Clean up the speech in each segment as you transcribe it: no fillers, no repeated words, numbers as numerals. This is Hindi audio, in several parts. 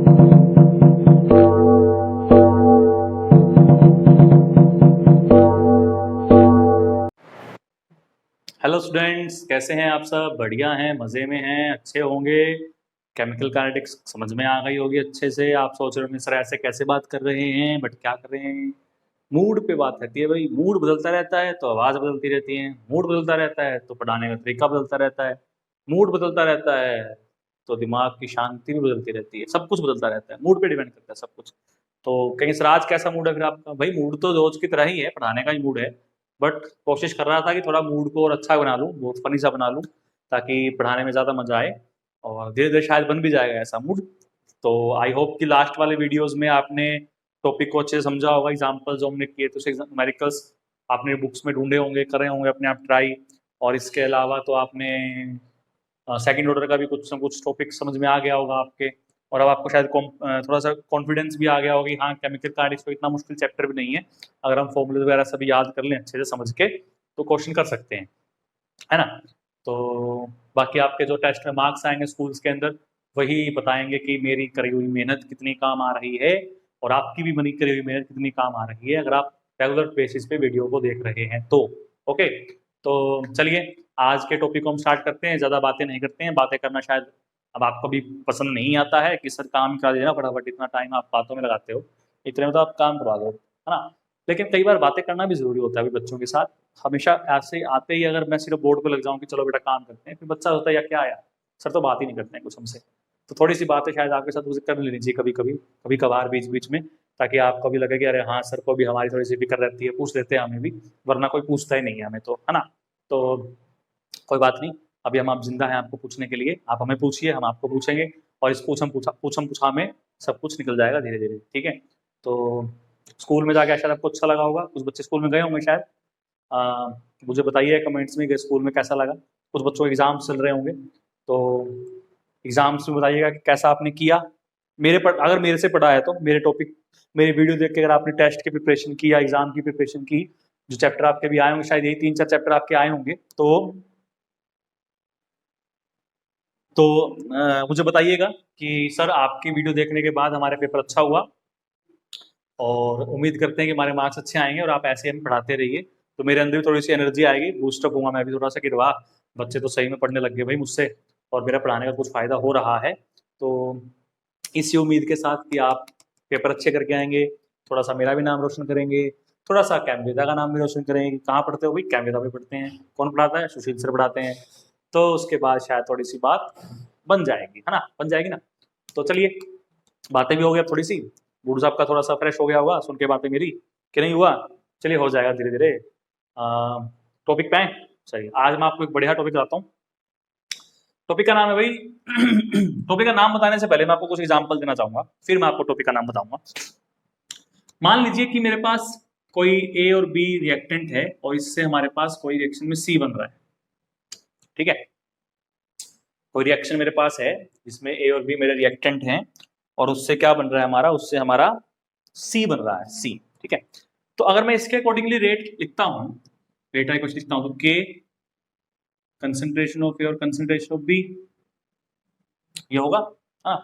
हेलो स्टूडेंट्स, कैसे हैं आप सब? बढ़िया हैं, मज़े में हैं, अच्छे होंगे। केमिकल काइनेटिक्स समझ में आ गई होगी अच्छे से। आप सोच रहे होंगे सर ऐसे कैसे बात कर रहे हैं, बट क्या कर रहे हैं, मूड पे बात रहती है भाई। मूड बदलता रहता है तो आवाज़ बदलती रहती है, मूड बदलता रहता है तो पढ़ाने का तरीका बदलता रहता है, मूड बदलता रहता है तो दिमाग की शांति भी बदलती रहती है। सब कुछ बदलता रहता है, मूड पे डिपेंड करता है सब कुछ। तो कहीं सर आज कैसा मूड है फिर आपका? भाई मूड तो रोज की तरह ही है, पढ़ाने का ही मूड है, बट कोशिश कर रहा था कि थोड़ा मूड को और अच्छा बना लूँ, बहुत फनी सा बना लूँ, ताकि पढ़ाने में ज़्यादा मजा आए। और धीरे धीरे शायद बन भी जाएगा ऐसा मूड। तो आई होप कि लास्ट वाले वीडियोस में आपने टॉपिक को अच्छे से समझा होगा। एग्जाम्पल जो हमने किए थे उसे न्यूमेरिकल्स आपने बुक्स में ढूंढे होंगे, करे होंगे अपने आप ट्राई। और इसके अलावा तो आपने सेकंड ऑर्डर का भी कुछ ना कुछ टॉपिक समझ में आ गया होगा आपके। और अब आपको शायद थोड़ा सा कॉन्फिडेंस भी आ गया होगा कि हाँ, केमिकल काइनेटिक्स कोई इतना मुश्किल चैप्टर भी नहीं है। अगर हम फॉर्मूले वगैरह सभी याद कर लें अच्छे से समझ के तो क्वेश्चन कर सकते हैं, है ना? तो बाकी आपके जो टेस्ट में मार्क्स आएंगे स्कूल्स के अंदर, वही बताएंगे कि मेरी करी हुई मेहनत कितनी काम आ रही है और आपकी भी मनी करी हुई मेहनत कितनी काम आ रही है, अगर आप रेगुलर बेसिस पे वीडियो को देख रहे हैं तो। ओके, तो चलिए आज के टॉपिक को हम स्टार्ट करते हैं। ज़्यादा बातें नहीं करते हैं, बातें करना शायद अब आपको भी पसंद नहीं आता है कि सर काम करा देना फटाफट, इतना टाइम आप बातों में लगाते हो, इतने में तो आप काम करवा दो, है ना? लेकिन कई बार बातें करना भी ज़रूरी होता है अभी बच्चों के साथ। हमेशा ऐसे आते ही अगर मैं सिर्फ बोर्ड पे लग जाऊं कि चलो बेटा काम करते हैं, फिर बच्चा होता है या क्या आया, सर तो बात ही नहीं करते हैं कुछ हमसे। तो थोड़ी सी बातें शायद आपके साथ मुझे कर लेनी चाहिए कभी कभी, कभी कभार बीच बीच में, ताकि आपको भी लगे कि अरे हाँ, सर को भी हमारी थोड़ी सी फिक्र रहती है, पूछ लेते हैं हमें भी, वरना कोई पूछता ही नहीं है हमें तो, है ना? तो कोई बात नहीं, अभी हम आप जिंदा हैं आपको पूछने के लिए, आप हमें पूछिए, हम आपको पूछेंगे। और इस पूछम पूछा में सब कुछ निकल जाएगा धीरे धीरे, ठीक है? तो स्कूल में जाके शायद आपको अच्छा लगा होगा, कुछ बच्चे स्कूल में गए होंगे शायद। आ, मुझे बताइए कमेंट्स में कि स्कूल में कैसा लगा। कुछ बच्चों के एग्जाम चल रहे होंगे, तो एग्जाम्स में बताइएगा कि कैसा आपने किया। अगर मेरे से पढ़ा है तो मेरे टॉपिक, मेरी वीडियो देख के अगर आपने टेस्ट की प्रिपरेशन की या एग्जाम की प्रिपरेशन की, जो चैप्टर आपके भी आए होंगे, शायद यही 3-4 चैप्टर आपके आए होंगे, तो मुझे बताइएगा कि सर आपकी वीडियो देखने के बाद हमारे पेपर अच्छा हुआ, और उम्मीद करते हैं कि हमारे मार्क्स अच्छे आएंगे और आप ऐसे हमें पढ़ाते रहिए। तो मेरे अंदर भी थोड़ी सी एनर्जी आएगी, बूस्टअप होगा मैं भी थोड़ा सा कि वाह, बच्चे तो सही में पढ़ने लग गए भाई मुझसे, और मेरा पढ़ाने का कुछ फ़ायदा हो रहा है। तो इसी उम्मीद के साथ कि आप पेपर अच्छे करके आएंगे, थोड़ा सा मेरा भी नाम रोशन करेंगे, थोड़ा सा कैमवेदा का नाम भी रोशन करेंगे कि कहाँ पढ़ते हो भाई, कैमवेदा भी पढ़ते हैं। कौन पढ़ाता है? सुशील सर पढ़ाते हैं। तो उसके बाद शायद थोड़ी सी बात बन जाएगी, है ना? बन जाएगी ना? तो चलिए, बातें भी हो गया थोड़ी सी, मूड साहब का थोड़ा सा फ्रेश हो गया होगा सुन के बातें मेरी, कि नहीं हुआ? चलिए हो जाएगा धीरे धीरे। टॉपिक पे आए। सही, आज मैं आपको एक बढ़िया टॉपिक बताता हूँ। टॉपिक का नाम है भाई टॉपिक का नाम बताने से पहले मैं आपको कुछ एग्जांपल देना चाहूंगा, फिर मैं आपको टॉपिक का नाम बताऊंगा। मान लीजिए कि मेरे पास कोई ए और बी रिएक्टेंट है और इससे हमारे पास कोई रिएक्शन में सी बन रहा है, ठीक है? कोई रिएक्शन मेरे पास है जिसमें ए और बी मेरे रिएक्टेंट हैं, और उससे क्या बन रहा है हमारा? उससे हमारा सी बन रहा है, सी, ठीक है? तो अगर मैं इसके अकॉर्डिंगली रेट लिखता हूं, रेट आई कुछ लिखता हूं, तो के कंसेंट्रेशन ऑफ ए और कंसेंट्रेशन ऑफ बी, ये होगा। हाँ,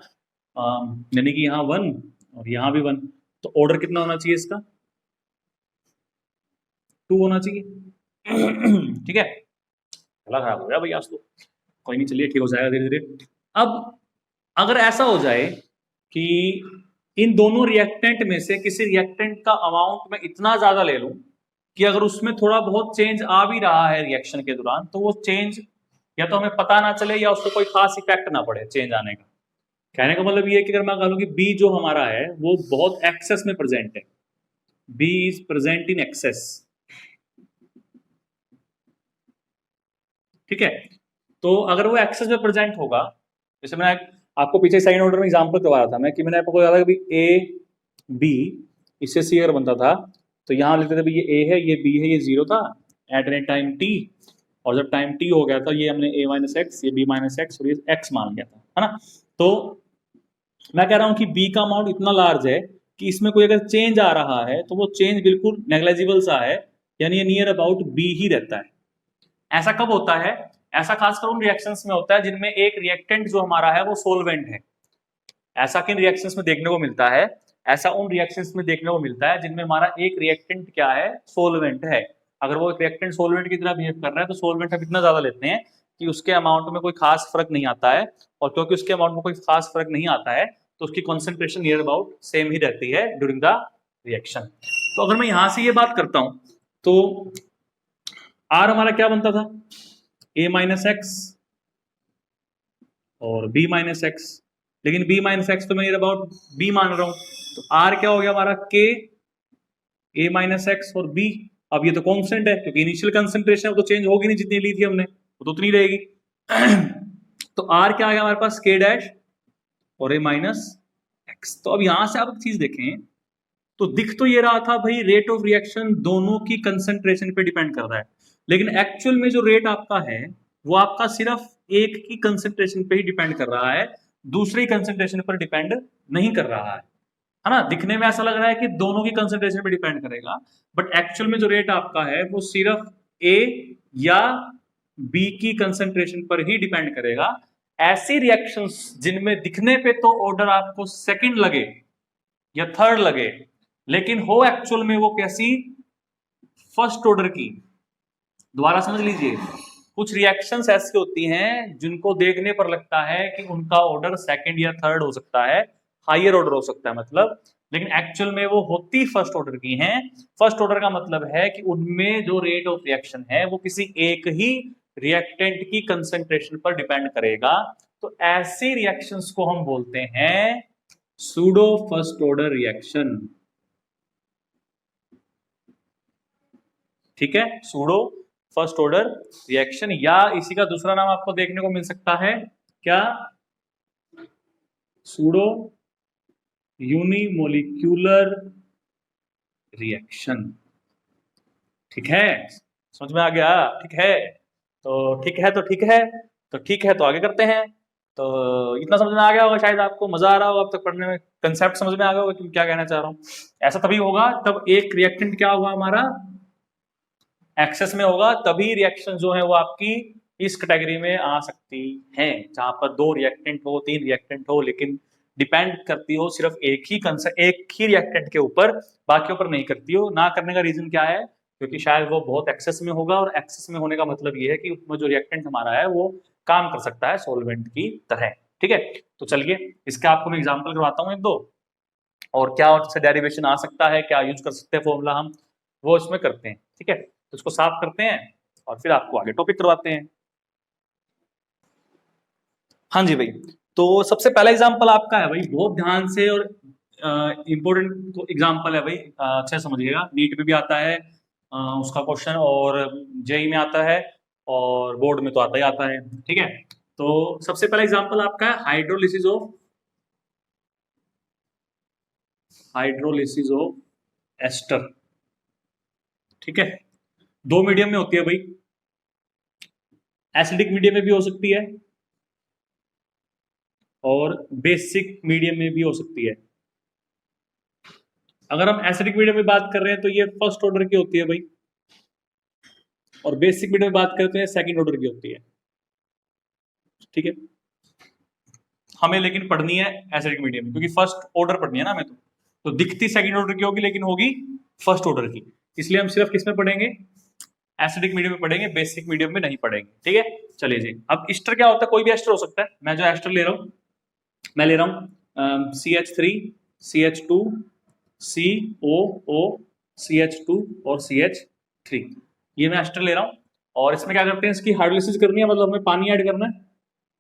यानी कि यहाँ 1 और यहाँ भी 1, तो ऑर्डर कितना होना चाहिए इसका? 2 होना चाहिए ठीक है? गला खराब हो गया भाई आज तो, कोई नहीं, चलिए ठीक हो जाएगा धीरे धीरे। अब अगर ऐसा हो जाए कि इन दोनों रिएक्टेंट में से किसी रिएक्टेंट का अमाउंट मैं इतना ज्यादा ले लूं कि अगर उसमें थोड़ा बहुत चेंज आ भी रहा है रिएक्शन के दौरान, तो वो चेंज या तो हमें पता ना चले या उसको कोई खास इफेक्ट ना पड़े चेंज आने का। कहने का मतलब ये है कि अगर मैं कह लूं कि बी जो हमारा है वो बहुत एक्सेस में प्रेजेंट है, B is present in excess, ठीक है? तो अगर वो एक्सेस में प्रेजेंट होगा, जैसे मैंने आपको पीछे साइन ऑर्डर में एग्जांपल करवा रहा था मैं, कि मैंने आपको कहा था कि ए बी, इससे सी अगर बनता था तो यहाँ लिखते थे ये ए है, ये बी है, ये 0 था एट एनी टाइम टी, और जब टाइम टी हो गया था ये हमने ए माइनस एक्स, ये बी माइनस एक्स और ये एक्स मान लिया था, है ना? तो मैं कह रहा हूं कि बी का अमाउंट इतना लार्ज है कि इसमें कोई अगर चेंज आ रहा है तो वो चेंज बिल्कुल नेग्लेजिबल सा है, यानी ये नियर अबाउट बी ही रहता है। ऐसा कब होता है? ऐसा खासकर उन रिएक्शंस में होता है जिनमें एक रिएक्टेंट जो हमारा है वो सोलवेंट है। ऐसा किन रिएक्शंस में देखने को मिलता है? ऐसा उन रिएक्शंस में देखने को मिलता है जिनमें हमारा एक रिएक्टेंट क्या है, सोलवेंट है। अगर वो एक रिएक्टेंट सोलवेंट की तरह बिहेव कर रहा है तो सोलवेंट हम इतना ज्यादा लेते हैं कि उसके अमाउंट में कोई खास फर्क नहीं आता है, और क्योंकि उसके अमाउंट में कोई खास फर्क नहीं आता है तो उसकी कॉन्सेंट्रेशन नियर अबाउट सेम ही रहती है ड्यूरिंग द रिएक्शन। तो अगर मैं यहां से ये बात करता हूं तो आर हमारा क्या बनता था, ए माइनस एक्स और बी माइनस एक्स, लेकिन बी माइनस एक्स तो मैं नियर अबाउट बी मान रहा हूं, तो आर क्या हो गया हमारा, के ए माइनस एक्स और बी। अब ये तो कांस्टेंट है क्योंकि इनिशियल कंसंट्रेशन वो तो चेंज होगी नहीं, जितनी ली थी हमने वो तो उतनी रहेगी। तो आर क्या आ गया हमारे पास, के डैश और ए माइनस एक्स। तो अब यहां से आप एक चीज देखें तो दिख तो ये रहा था भाई रेट ऑफ रिएक्शन दोनों की कंसंट्रेशन पे डिपेंड कर रहा है, लेकिन एक्चुअल में जो रेट आपका है वो आपका सिर्फ एक की कंसंट्रेशन पे ही डिपेंड कर रहा है, दूसरी कंसंट्रेशन पर डिपेंड नहीं कर रहा है ना। दिखने में ऐसा लग रहा है कि दोनों की कंसंट्रेशन पे डिपेंड करेगा, बट एक्चुअल में जो रेट आपका है वो सिर्फ ए या बी की कंसंट्रेशन पर ही डिपेंड करेगा। ऐसी रिएक्शंस जिनमें दिखने पे तो ऑर्डर आपको सेकंड लगे या थर्ड लगे, लेकिन हो एक्चुअल में वो कैसी, फर्स्ट ऑर्डर की। दोबारा समझ लीजिए, कुछ रिएक्शंस ऐसी होती हैं जिनको देखने पर लगता है कि उनका ऑर्डर सेकंड या थर्ड हो सकता है, हायर ऑर्डर हो सकता है मतलब, लेकिन एक्चुअल में वो होती फर्स्ट ऑर्डर की हैं। फर्स्ट ऑर्डर का मतलब है कि उनमें जो रेट ऑफ रिएक्शन है वो किसी एक ही रिएक्टेंट की कंसंट्रेशन पर डिपेंड करेगा। तो ऐसी रिएक्शंस को हम बोलते हैं सूडो फर्स्ट ऑर्डर रिएक्शन। ठीक है, सूडो फर्स्ट ऑर्डर रिएक्शन, या इसी का दूसरा नाम आपको देखने को मिल सकता है क्या, सूडो यूनिमोलिक्यूलर रिएक्शन। ठीक है, समझ में आ गया? ठीक है तो ठीक है तो ठीक है तो ठीक है तो आगे करते हैं। तो इतना समझ में आ गया होगा, शायद आपको मजा आ रहा होगा अब तक पढ़ने में, कंसेप्ट समझ में आ गया होगा कि क्या कहना चाह रहा हूं। ऐसा तभी होगा तब एक रिएक्टेंट क्या होगा हमारा, एक्सेस में होगा, तभी रिएक्शन जो है वो आपकी इस कैटेगरी में आ सकती है, जहां पर दो रिएक्टेंट हो, तीन रिएक्टेंट हो, लेकिन डिपेंड करती हो सिर्फ एक ही रिएक्टेंट के ऊपर, बाकी ऊपर नहीं करती हो। ना करने का रीजन क्या है, क्योंकि शायद वो बहुत एक्सेस में होगा, और एक्सेस में होने का मतलब ये है कि उसमें जो रिएक्टेंट हमारा है वो काम कर सकता है सॉल्वेंट की तरह। ठीक है, तो चलिए इसका आपको मैं एग्जाम्पल करवाता हूँ एक दो, और क्या उससे डेरिवेशन आ सकता है, क्या यूज कर सकते हैं फॉर्मूला हम, वो इसमें करते हैं। ठीक है, तो इसको साफ करते हैं और फिर आपको आगे टॉपिक करवाते हैं। हाँ जी भाई, तो सबसे पहला एग्जांपल आपका है भाई, बहुत ध्यान से, और इंपॉर्टेंट एग्जांपल है भाई, अच्छे समझिएगा, नीट में भी आता है उसका क्वेश्चन, और जेई में आता है, और बोर्ड में तो आता ही आता है। ठीक है, तो सबसे पहला एग्जांपल आपका है हाइड्रोलिसिस ऑफ एस्टर। ठीक है, दो मीडियम में होती है भाई, एसिडिक मीडियम में भी हो सकती है और बेसिक मीडियम में भी हो सकती है। अगर हम एसिडिक मीडियम में बात कर रहे हैं तो ये फर्स्ट ऑर्डर की होती है भाई, और बेसिक मीडियम में बात करते हैं सेकंड ऑर्डर की होती है। ठीक है, हमें लेकिन पढ़नी है एसिडिक मीडियम में, क्योंकि फर्स्ट ऑर्डर पढ़नी है ना हमें, तो दिखती सेकंड ऑर्डर की होगी लेकिन होगी फर्स्ट ऑर्डर की, इसलिए हम सिर्फ किस में पढ़ेंगे, एसिडिक मीडियम में पढ़ेंगे, बेसिक मीडियम में नहीं पढ़ेंगे। ठीक है, चलिए जी। अब एस्टर क्या होता है, कोई भी एस्टर हो सकता है, मैं जो एस्टर ले रहा हूं, मैं ले रहा हूं CH3 CH2 COO CH2 और CH3, ये मैं एस्टर ले रहा हूं, और इसमें क्या करते हैं, इसकी हाइड्रोलिसिस करनी है, मतलब हमें पानी ऐड करना है,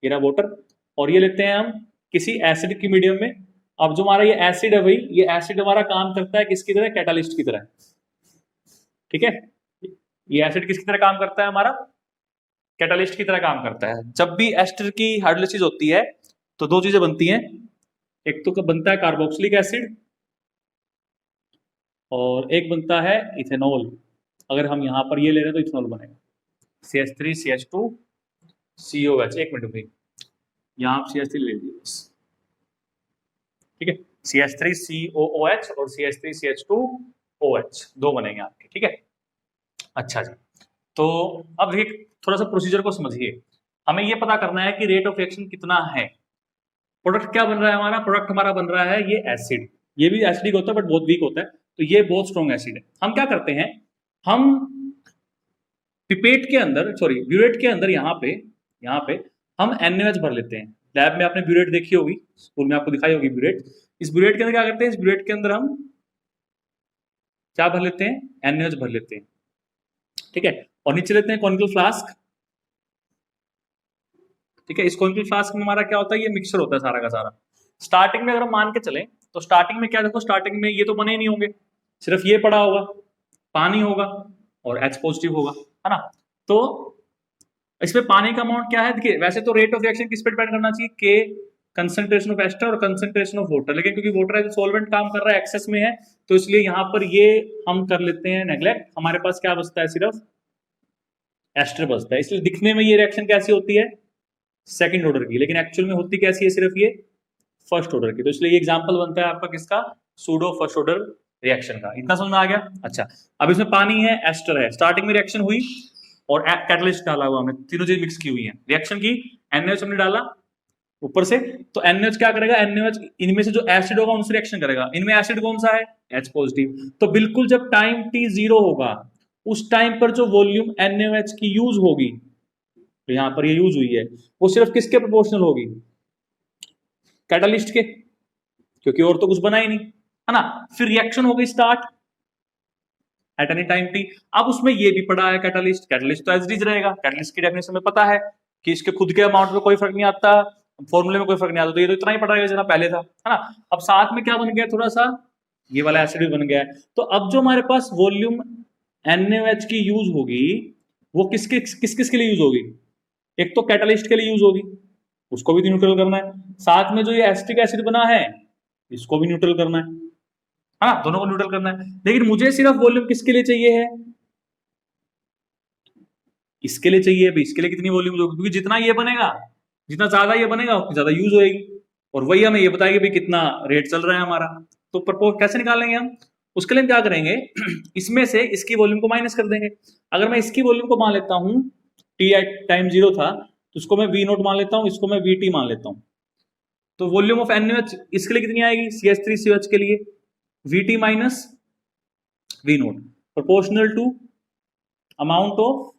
ये रहा वाटर, और ये लेते हैं हम किसी एसिड की मीडियम में। अब जो हमारा ये एसिड है भाई, ये एसिड हमारा काम करता है किसकी तरह, कैटालिस्ट की तरह। ठीक है, ये एसिड किसकी तरह काम करता है हमारा, कैटालिस्ट की तरह काम करता है। जब भी एस्टर की हाइड्रोलिसिस होती है तो दो चीजें बनती हैं, एक तो बनता है कार्बोक्सिलिक एसिड, और एक बनता है इथेनॉल। अगर हम यहां पर ये ले रहे हैं तो इथेनॉल बनेगा, CH3 CH2 COH। एक मिनट भाई, यहां आप CH3 ले लीजिए बस। ठीक है, CH3 COOH और CH3 CH2OH, दो बनेंगे आपके। ठीक है, अच्छा जी। तो अब देखिए, थोड़ा सा प्रोसीजर को समझिए, हमें ये पता करना है कि रेट ऑफ रिएक्शन कितना है। प्रोडक्ट क्या बन रहा है हमारा, प्रोडक्ट हमारा बन रहा है ये एसिड, ये भी एसिडिक होता है बट बहुत वीक होता है, तो ये बहुत स्ट्रॉन्ग एसिड है। हम क्या करते हैं, हम पिपेट के अंदर, सॉरी ब्यूरेट के अंदर, यहाँ पे हम NaOH भर लेते हैं। लैब में आपने ब्यूरेट देखी होगी, स्कूल में आपको दिखाई होगी ब्यूरेट। इस ब्यूरेट के अंदर क्या करते हैं, इस ब्यूरेट के अंदर हम क्या भर लेते हैं, NaOH भर लेते हैं, ठीक है। और नीचे लेते हैं कॉनिकल फ्लास्क, ठीक है। इस कॉनिकल फ्लास्क में हमारा क्या होता है, ये मिक्सचर होता है सारा का सारा। स्टार्टिंग में अगर हम मान के चलें तो स्टार्टिंग में क्या, देखो स्टार्टिंग में ये तो बने ही नहीं होंगे, सिर्फ ये पड़ा होगा, पानी होगा और H पॉजिटिव होगा, है ना। तो इसमें पानी का अमाउंट क्या है, देखिए वैसे तो रेट ऑफ रिएक्शन किस पे डिपेंड करना चाहिए, के कंसंट्रेशन ऑफ एस्टर और कंसंट्रेशन ऑफ वाटर, लेकिन क्योंकि वाटर एज सॉल्वेंट काम कर रहा है, एक्सेस में है, तो इसलिए यहां पर ये हम कर लेते हैं नेग्लेक्ट। हमारे पास क्या बचता है, सिर्फ एस्टर बचता है। इसलिए दिखने में ये रिएक्शन कैसी होती है, सेकंड ऑर्डर की, लेकिन एक्चुअल में होती कैसी है, सिर्फ ये फर्स्ट ऑर्डर की। तो इसलिए ये एग्जांपल बनता है आपका किसका, सूडो फर्स्ट ऑर्डर रिएक्शन का। इतना समझ में आ गया। अच्छा, अब इसमें पानी है, एस्टर है, स्टार्टिंग में रिएक्शन हुई और कैटलिस्ट डाला हुआ हमने, तीनों चीज मिक्स की हुई है, रिएक्शन की, NaOH हमने डाला ऊपर से, तो NaOH क्या करेगा, NaOH इनमें से जो एसिड होगा उनसे रिएक्शन करेगा। इनमें एसिड कौन सा है, H पॉजिटिव। तो बिल्कुल जब टाइम t 0 होगा उस टाइम पर जो वॉल्यूम NaOH की यूज होगी, तो यहां पर ये यूज हुई है, वो सिर्फ किसके प्रोपोर्शनल होगी, कैटलिस्ट के, क्योंकि और तो कुछ बना ही नहीं, है ना। फिर रिएक्शन हो गई start at any time T. अब उसमें ये भी पड़ा है कैटलिस्ट, कैटलिस्ट तो एज इट इज रहेगा, कैटलिस्ट की डेफिनेशन में पता है कि इसके खुद के अमाउंट में कोई फर्क नहीं आता, फॉर्मूले में कोई फर्क नहीं आता, तो ये तो इतना ही पड़ा रहेगा जितना पहले था, है ना। अब साथ में क्या बन गया, थोड़ा सा ये वाला एसिड भी बन गया है। तो अब जो हमारे पास वॉल्यूम NaOH की यूज होगी वो किस किस के लिए यूज होगी, एक तो कैटलिस्ट के लिए यूज होगी, उसको भी न्यूट्रल करना है, साथ में जो ये एसिटिक एसिड बना है इसको भी न्यूट्रल करना है, हाँ दोनों को न्यूट्रल करना है। लेकिन मुझे सिर्फ वॉल्यूम किसके लिए चाहिए है, इसके लिए चाहिए। अभी इसके लिए कितनी वॉल्यूम होगी, क्योंकि जितना ये बनेगा, जितना ज्यादा ये बनेगा उतनी ज्यादा यूज होगी, और वही हमें ये बताएगी भाई कितना रेट चल रहा है हमारा। तो प्रपोज कैसे निकालेंगे हम, उसके लिए हम क्या करेंगे, इसमें से इसकी वॉल्यूम को माइनस कर देंगे। अगर मैं इसकी वॉल्यूम को मान लेता हूं, टी टाइम 0 था, तो इसको मैं V0 मान लेता हूं, इसको मैं VT मान लेता हूं। तो वॉल्यूम ऑफ NaOH इसके लिए कितनी आएगी, CH3COH के लिए VT minus V0 proportional to amount of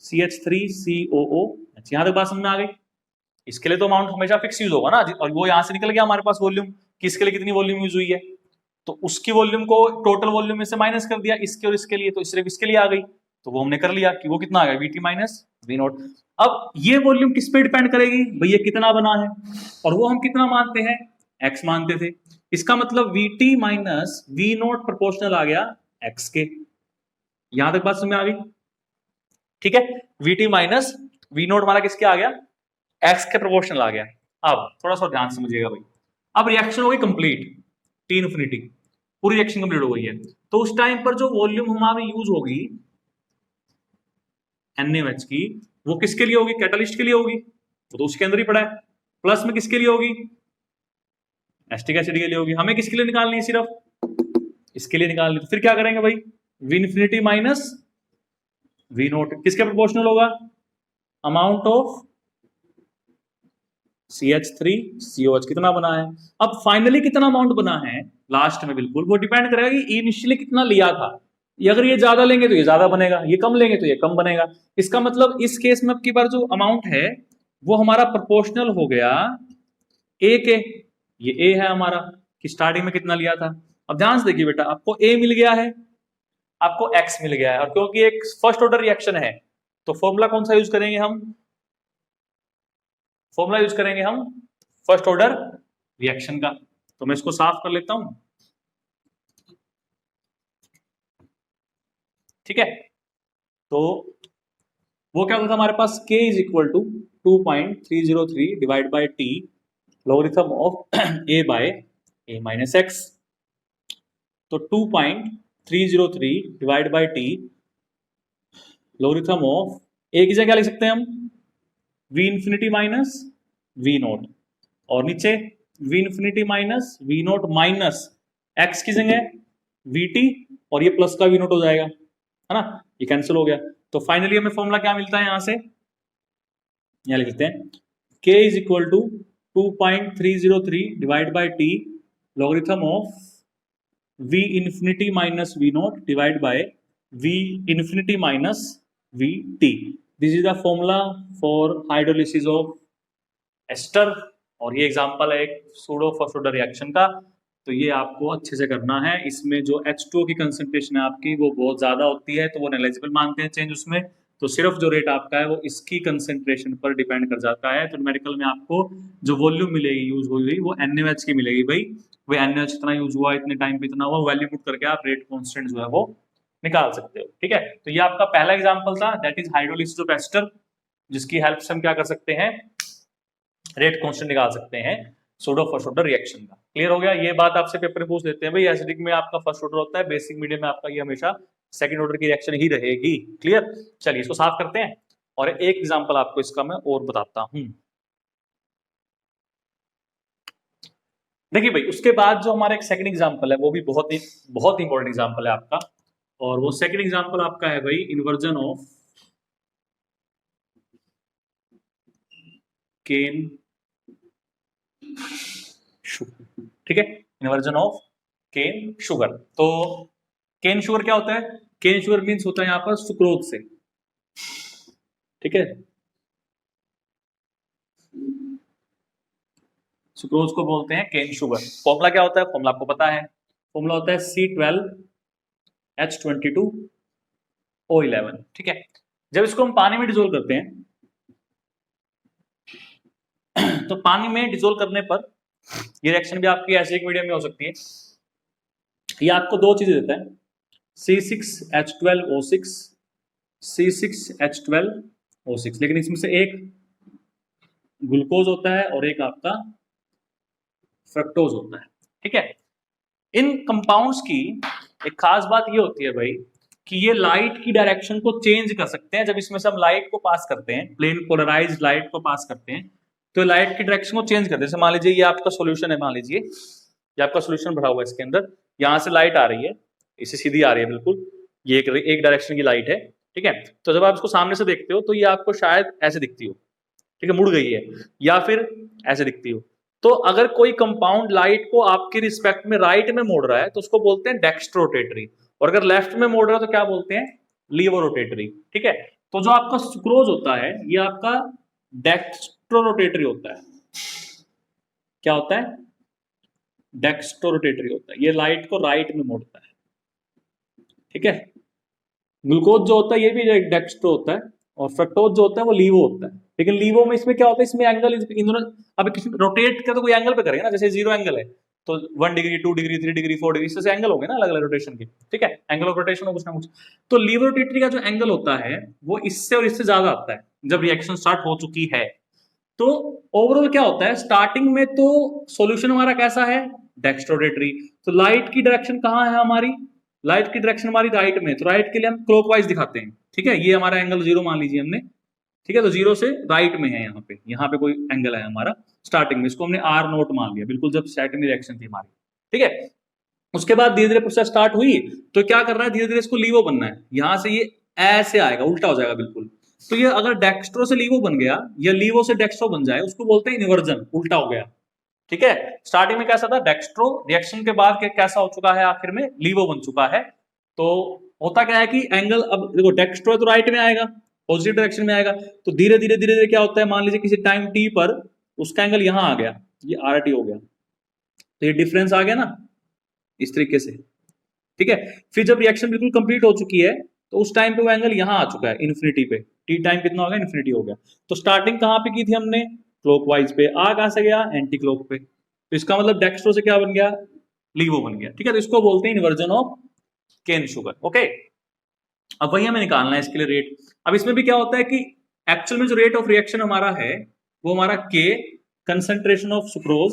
CH3COO। यहां तक बात समझ में आ गई। इसके लिए तो अमाउंट हमेशा फिक्स यूज होगा ना, और वो यहां से निकल गया हमारे पास वॉल्यूम कि इसके लिए कितनी वॉल्यूम यूज हुई है, तो उसकी वॉल्यूम को टोटल वॉल्यूम में से माइनस कर दिया इसके और इसके लिए, तो सिर्फ इसके लिए आ गई, तो वो हमने कर लिया कि वो कितना आ गया, VT माइनस V0। अब ये वॉल्यूम किस पे डिपेंड करेगी, भैया कितना बना है, और वो हम कितना मानते हैं, X मानते थे। इसका मतलब VT माइनस V0 प्रोपोर्शनल आ गया X के। यहां तक बात समझ में आ गई, ठीक है। VT माइनस V0 हमारा किसके आ गया, X के प्रोपोर्शनल आ गया। अब थोड़ा सा ध्यान समझिएगा भाई, अब रिएक्शन हो गई कंप्लीट, T इन्फिनिटी, पूरी रिएक्शन कंप्लीट हो गई है। तो उस टाइम पर जो वॉल्यूम हमारी यूज होगी NaOH की, वो किसके लिए होगी, कैटलिस्ट के लिए होगी, वो तो उसके अंदर ही पड़ा है। प्लस में किसके लिए होगी, एसिटिक एसिड के लिए होगी। हमें किसके लिए निकालनी है, सिर्फ इसके लिए निकालनी। तो फिर क्या करेंगे भाई, V इन्फिनिटी माइनस V0 किसके प्रोपोर्शनल होगा, अमाउंट ऑफ CH3COH कितना बना है। अब फाइनली कितना अमाउंट बना है लास्ट में, बिल्कुल वो डिपेंड करेगा कि इनिशियली कितना लिया था। अगर ये ज्यादा लेंगे तो ये ज्यादा बनेगा, ये कम लेंगे तो ये कम बनेगा। इसका मतलब इस केस में अब की बार जो अमाउंट है वो हमारा प्रोपोर्शनल हो गया A के, ये A है हमारा कि स्टार्टिंग में कितना लिया था। अब ध्यान से देखिए बेटा, आपको A मिल गया है, आपको X मिल गया है, और क्योंकि एक फर्स्ट ऑर्डर रिएक्शन है तो फॉर्मूला कौन सा यूज करेंगे हम, फॉर्मूला यूज करेंगे हम फर्स्ट ऑर्डर रिएक्शन का। तो मैं इसको साफ कर लेता हूं, ठीक है। तो वो क्या होता था हमारे पास, K is equal to 2.303 divide by T logarithm of A by A minus X। तो 2.303 divide by T logarithm of A की जगह क्या लिख सकते हैं हम, V इन्फिनिटी माइनस V0, और नीचे V infinity minus V0 minus X की जगह VT, और ये प्लस का V0 हो जाएगा, है ना, ये कैंसिल हो गया। तो फाइनली हमें फॉर्मूला क्या मिलता है, यहां से यहां लिख लेते हैं K is equal to 2.303 divide by T logarithm of V infinity minus V naught divided by V infinity minus VT. This is the formula for hydrolysis of ester. और ये एग्जांपल है एक सूडो फर्स्ट ऑर्डर रिएक्शन का, तो ये आपको अच्छे से करना है। इसमें जो H2O की कंसंट्रेशन है आपकी वो बहुत ज्यादा होती है, तो वो नेग्लिजिबल मानते हैं चेंज उसमें, तो सिर्फ जो रेट आपका है वो इसकी कंसंट्रेशन पर डिपेंड कर जाता है। तो न्यूमेरिकल में आपको जो वॉल्यूम मिलेगी यूज हुई हुई वो NaOH की मिलेगी भाई, वो NaOH इतना यूज हुआ, इतने टाइम पे इतना हुआ, वैल्यू पुट करके आप रेट कांस्टेंट जो है वो निकाल सकते हो। ठीक है, तो ये आपका पहला एग्जांपल था, that is hydrolysis of ester, जिसकी हेल्प से हम क्या कर सकते हैं, रेट कांस्टेंट निकाल सकते हैं सूडो फर्स्ट ऑर्डर रिएक्शन का। क्लियर हो गया? ये बात आपसे पेपर में पूछ लेते हैं भाई, एसिडिक में आपका फर्स्ट ऑर्डर होता है, बेसिक मीडियम में आपका ये हमेशा सेकंड ऑर्डर की रिएक्शन ही रहेगी। क्लियर? चलिए इसको साफ करते हैं और एक एग्जांपल आपको इसका मैं और बताता हूं। देखिए भाई, उसके बाद जो हमारा एक सेकंड एग्जांपल है वो भी बहुत इंपॉर्टेंट एग्जांपल है आपका, और वो सेकंड एग्जांपल आपका है भाई इन्वर्जन ऑफ केन शुगर। ठीक है, इन्वर्जन ऑफ केन शुगर। तो केन शुगर क्या होता है? केन शुगर मीन्स होता है यहां पर सुक्रोज से। ठीक है, सुक्रोज को बोलते हैं केन शुगर। फॉर्मूला क्या होता है? फॉर्मूला आपको पता है, फॉर्मूला होता है C12H22O11। ठीक है, जब इसको हम पानी में डिसोल्व करते हैं तो पानी में डिसोल्व करने पर ये रिएक्शन भी आपकी एसिडिक मीडियम में हो सकती है। ये आपको दो चीजें देता है, C6H12O6, C6H12O6, लेकिन इसमें से एक ग्लूकोज होता है और एक आपका फ्रक्टोज होता है। ठीक है, इन कंपाउंड्स की एक खास बात ये होती है भाई कि ये लाइट की डायरेक्शन को चेंज कर सकते हैं। जब इसमें से हम लाइट को पास करते हैं, प्लेन पोलराइज्ड लाइट को पास करते हैं, तो लाइट की डायरेक्शन को चेंज कर दे। जैसे मान लीजिए ये आपका सॉल्यूशन है, मान लीजिए ये आपका सॉल्यूशन भरा हुआ है, इसके अंदर यहां से लाइट आ रही है, इसे सीधी आ रही है बिल्कुल, ये एक डायरेक्शन की लाइट है। ठीक है, तो जब आप इसको सामने से देखते हो तो ये आपको शायद ऐसे दिखती हो, ठीक है, मुड़ गई है, या फिर ऐसे दिखती हो। तो अगर कोई कंपाउंड लाइट को आपके रिस्पेक्ट में राइट में मोड़ रहा है तो उसको बोलते हैं डेक्स्ट्रोरोटेटरी, और अगर लेफ्ट में मोड़ रहा है तो क्या बोलते हैं? लीवोरोटेटरी। ठीक है, तो जो आपका सुक्रोज होता है ये आपका डेक्स्ट्रोरोटेटरी होता है। क्या होता है? डेक्स्ट्रोरोटेटरी होता है, ये लाइट को राइट में मोड़ता है। ठीक है, ग्लूकोज जो होता है ये भी डेक्स्ट्रो होता है, और फ्रक्टोज जो होता है वो लीवो होता है। लेकिन लीवो में इसमें क्या होता है, इसमें एंगल इन दोनों, अब किसी रोटेट का तो कोई एंगल पे करेगा ना, जैसे 0 एंगल है तो 1 डिग्री 2 डिग्री 3 डिग्री 4 डिग्री से एंगल हो गए ना अलग अलग रोटेशन के। ठीक है, एंगल ऑफ रोटेशन हो कुछ ना कुछ। तो लीवर रोटेटरी का जो एंगल होता है वो इससे और इससे ज्यादा आता है जब रिएक्शन स्टार्ट हो चुकी है। तो ओवरऑल क्या होता है, स्टार्टिंग में तो सॉल्यूशन हमारा कैसा है? डेक्स्ट्रोरोटेटरी। तो लाइट की डायरेक्शन कहां है हमारी? लाइट की डायरेक्शन हमारी राइट में, तो राइट के लिए हम क्लॉकवाइज दिखाते हैं। ठीक है, ये हमारा एंगल 0 मान लीजिए हमने। ठीक है, तो 0 से राइट में है, यहाँ पे कोई एंगल है हमारा स्टार्टिंग में, इसको हमने R0 मान लिया बिल्कुल जब सेकंड रिएक्शन थी हमारी। ठीक है, उसके बाद धीरे धीरे प्रोसेस स्टार्ट हुई, तो क्या कर रहा है, धीरे धीरे इसको लीवो बनना है, यहां से ये ऐसे आएगा, उल्टा हो जाएगा बिल्कुल। तो ये अगर डेक्स्ट्रो से लीवो बन गया या लीवो से डेक्स्ट्रो बन जाए उसको बोलते हैं इन्वर्जन, उल्टा हो गया। ठीक है, स्टार्टिंग में कैसा था डेक्स्ट्रो, रिएक्शन के बाद कैसा हो चुका है, आखिर में लीवो बन चुका है। तो होता क्या है कि एंगल, अब देखो डेक्स्ट्रो तो राइट में आएगा, पॉजिटिव डायरेक्शन में आएगा, तो धीरे धीरे धीरे धीरे क्या होता है, मान लीजिए किसी टाइम टी पर उसका एंगल यहां आ गया, ये RT हो गया, तो ये डिफरेंस आ गया ना इस तरीके से। ठीक है, फिर जब रिएक्शन बिल्कुल कंप्लीट हो चुकी है तो उस टाइम पे वो एंगल यहां आ चुका है इन्फिनिटी पे, टी टाइम कितना हो गया, इन्फिनिटी हो गया। तो स्टार्टिंग कहां पे की थी हमने, क्लॉकवाइज पे, आ कहां से गया, एंटी क्लॉक पे, तो इसका मतलब डेक्स्ट्रो से क्या बन गया, लीवो बन गया। ठीक है, तो इसको बोलते हैं inversion of cane sugar. Okay, अब वही हमें निकालना है इसके लिए रेट। अब इसमें भी क्या होता है कि एक्चुअल में जो रेट ऑफ रिएक्शन हमारा है वो हमारा के कंसंट्रेशन ऑफ सुक्रोज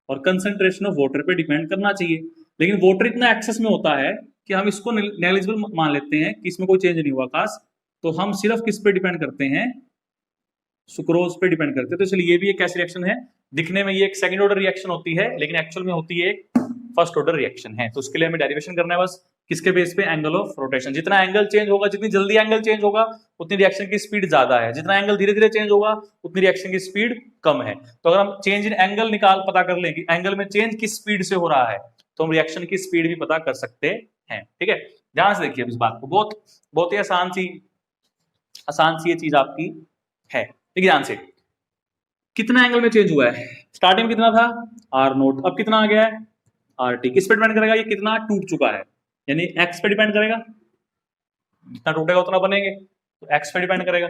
और कंसंट्रेशन ऑफ वाटर पे डिपेंड करना चाहिए, लेकिन वाटर इतना एक्सेस में होता है कि हम इसको नेग्लिजिबल मान लेते हैं कि इसमें कोई चेंज नहीं हुआ खास, तो हम सिर्फ किस पे डिपेंड करते हैं, सुक्रोज पे डिपेंड करते हैं। तो इसलिए ये भी एक कैसी रिएक्शन है, दिखने में ये एक सेकंड ऑर्डर रिएक्शन होती है लेकिन एक्चुअल में होती है एक फर्स्ट ऑर्डर रिएक्शन है। तो उसके लिए हमें डेरिवेशन करना है बस किसके बेस पे? Angle of rotation. जितना एंगल चेंज होगा, जितनी जल्दी एंगल चेंज होगा, उतनी रिएक्शन की स्पीड ज्यादा है। जितना एंगल धीरे धीरे चेंज होगा, उतनी रिएक्शन की स्पीड कम है। तो अगर हम चेंज इन एंगल पता कर लें कि एंगल में चेंज किस स्पीड से हो रहा है, तो हम रिएक्शन की स्पीड भी पता कर सकते हैं। ठीक है, ध्यान से देखिए इस बात को, बहुत बहुत ही आसान सी ये चीज आपकी है। देखिए ध्यान से, कितना एंगल में चेंज हुआ है? स्टार्टिंग में कितना था? आर नोट, अब कितना आ गया है? R T. किस पे डिपेंड करेगा ये कितना टूट चुका है? यानी एक्स पे डिपेंड करेगा, जितना टूटेगा उतना बनेंगे, तो एक्स पे डिपेंड करेगा।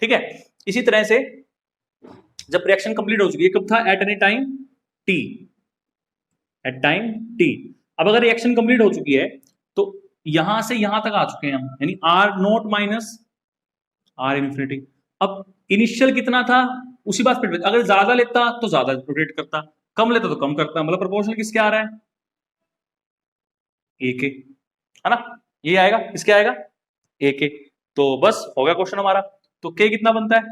ठीक है, इसी तरह से जब रिएक्शन कंप्लीट हो चुकी है, कब था? At any time T, at time T. अब अगर रिएक्शन कंप्लीट हो चुकी है तो यहां से यहां तक आ चुके हैं हम, यानी R naught minus R infinity. अब इनिशियल कितना था उसी बात पे, अगर ज्यादा लेता तो ज्यादा रोटेट करता, कम लेता तो कम करता, मतलब प्रोपोर्शनल किसके आ रहा है? ए के, है ना? ये आएगा, किसके आएगा? ए के। तो बस हो गया क्वेश्चन हमारा। तो के कितना बनता है?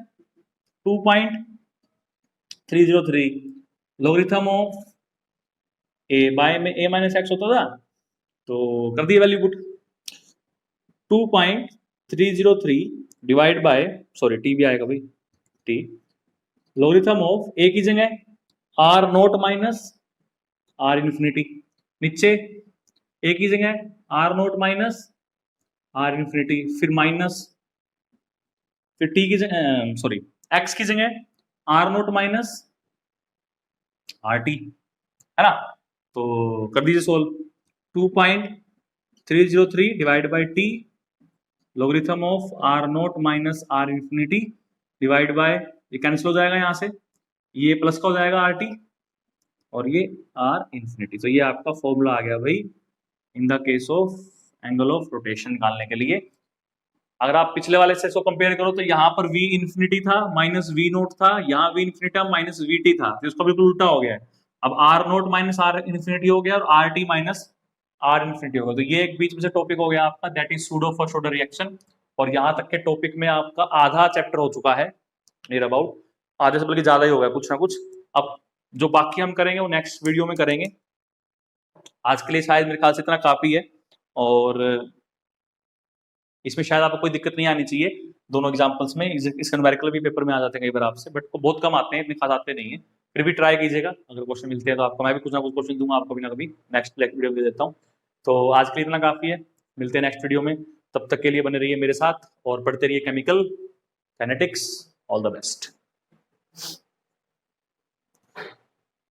2.303 लोगरिथम ऑफ ए बाय में ए माइनस एक्स होता था, तो कर दिए वैल्यू पुट। 2.303 डिवाइड बाय, सॉरी टी भी आएगा भाई, टी लोगरिथम ऑफ ए की जगह R naught minus R infinity, नीचे ए की जगह R naught minus R infinity, फिर माइनस, फिर टी की जगह, सॉरी एक्स की जगह R naught minus R T, है ना? तो कर दीजिए solve. 2.303 divide by T logarithm of R naught minus R infinity divide by, ये कैंसिल हो जाएगा यहाँ से, ये प्लस का हो जाएगा आर टी और ये आर इन्फिनिटी। तो ये आपका फॉर्मूला आ गया भाई in the case of angle of rotation निकालने के लिए। अगर आप पिछले वाले से इसको कंपेयर करो तो यहाँ पर v इन्फिनिटी था माइनस वी नोट था, यहाँ v infinity minus V T था, तो इसका बिल्कुल उल्टा हो गया है। अब R naught minus R infinity हो गया और R T minus R infinity हो गया। तो ये एक बीच में से टॉपिक हो गया आपका, that is pseudo first order reaction. और यहाँ तक के टॉपिक में आपका आधा चैप्टर हो चुका है, नियर अबाउट आधे से बल्कि ज्यादा ही होगा कुछ ना कुछ। अब जो बाकी हम करेंगे वो नेक्स्ट वीडियो में करेंगे। आज के लिए शायद मेरे ख्याल से इतना काफी है, और इसमें शायद आपको कोई दिक्कत नहीं आनी चाहिए दोनों एग्जांपल्स में। इसका न्यूमेरिकल भी पेपर में आ जाते हैं कई बार आपसे, बट बहुत कम आते हैं, इतने खास आते नहीं है। फिर भी ट्राई कीजिएगा, अगर क्वेश्चन मिलते हैं तो आपको मैं भी कुछ ना कुछ क्वेश्चन दूंगा आपको भी ना कभी नेक्स्ट वीडियो में दे देता हूँ। तो आज के लिए इतना काफी है, मिलते हैं नेक्स्ट वीडियो में। तब तक के लिए बने रहिए मेरे साथ और पढ़ते रहिए chemical kinetics. All the best.